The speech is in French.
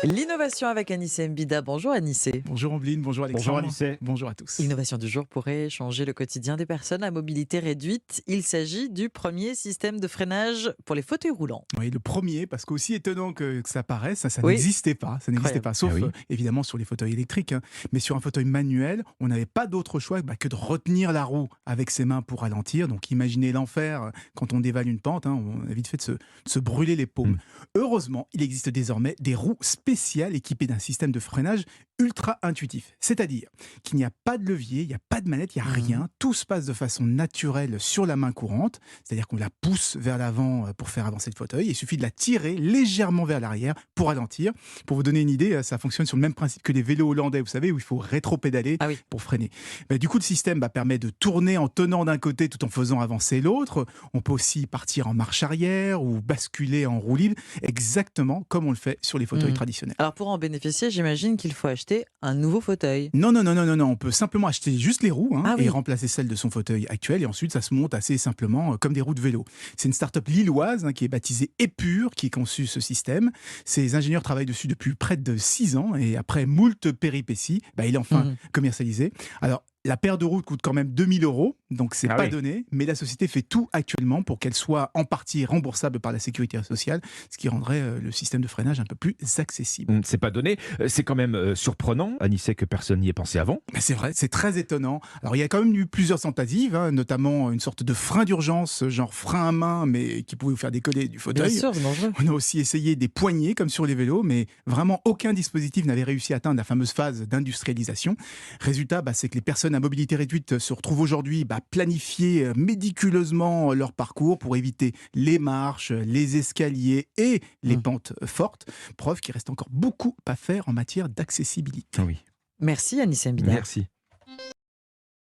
L'innovation avec Anissé Mbida. Bonjour Anissé. Bonjour Ambline, bonjour Bonjour Alexandre. Anissé. Bonjour à tous. L'innovation du jour pourrait changer le quotidien des personnes à mobilité réduite. Il s'agit du premier système de freinage pour les fauteuils roulants. Oui, le premier, parce qu'aussi étonnant que ça paraisse, ça Oui. n'existait pas. Ça n'existait Incroyable. pas, sauf Ah oui. évidemment sur les fauteuils électriques. Mais sur un fauteuil manuel, on n'avait pas d'autre choix que de retenir la roue avec ses mains pour ralentir. Donc imaginez l'enfer quand on dévale une pente. On a vite fait de se brûler les paumes. Mm. Heureusement, il existe désormais des roues spéciales équipées d'un système de freinage ultra intuitif. C'est-à-dire qu'il n'y a pas de levier, il n'y a pas de manette, il n'y a rien. Tout se passe de façon naturelle sur la main courante. C'est-à-dire qu'on la pousse vers l'avant pour faire avancer le fauteuil. Il suffit de la tirer légèrement vers l'arrière pour ralentir. Pour vous donner une idée, ça fonctionne sur le même principe que les vélos hollandais, vous savez, où il faut rétro-pédaler Ah oui. pour freiner. Du coup, le système permet de tourner en tenant d'un côté tout en faisant avancer l'autre. On peut aussi partir en marche arrière ou basculer en roue libre, exactement comme on le fait sur les fauteuils Mm. traditionnels. Alors pour en bénéficier, j'imagine qu'il faut acheter un nouveau fauteuil. Non, non, non, non, non, non, on peut simplement acheter juste les roues Ah et oui. remplacer celles de son fauteuil actuel, et ensuite ça se monte assez simplement comme des roues de vélo. C'est une start-up lilloise qui est baptisée Épure qui a conçu ce système. Ses ingénieurs travaillent dessus depuis près de 6 ans, et après moult péripéties, il est enfin Mhm. commercialisé. Alors, la paire de roues coûte quand même 2000 €, donc c'est Ah pas oui. donné, mais la société fait tout actuellement pour qu'elle soit en partie remboursable par la sécurité sociale, ce qui rendrait le système de freinage un peu plus accessible. C'est pas donné. C'est quand même surprenant, Anissé, que personne n'y ait pensé avant. C'est vrai, c'est très étonnant. Alors, il y a quand même eu plusieurs tentatives, notamment une sorte de frein d'urgence, genre frein à main, mais qui pouvait vous faire décoller du Bien fauteuil. sûr, c'est dangereux. On a aussi essayé des poignées, comme sur les vélos, mais vraiment aucun dispositif n'avait réussi à atteindre la fameuse phase d'industrialisation. Résultat, c'est que les personnes à mobilité réduite se retrouvent aujourd'hui planifier méticuleusement leur parcours pour éviter les marches, les escaliers et les pentes fortes. Preuve qu'il reste encore beaucoup à faire en matière d'accessibilité. Oui. Merci Anissé Mbida. Merci.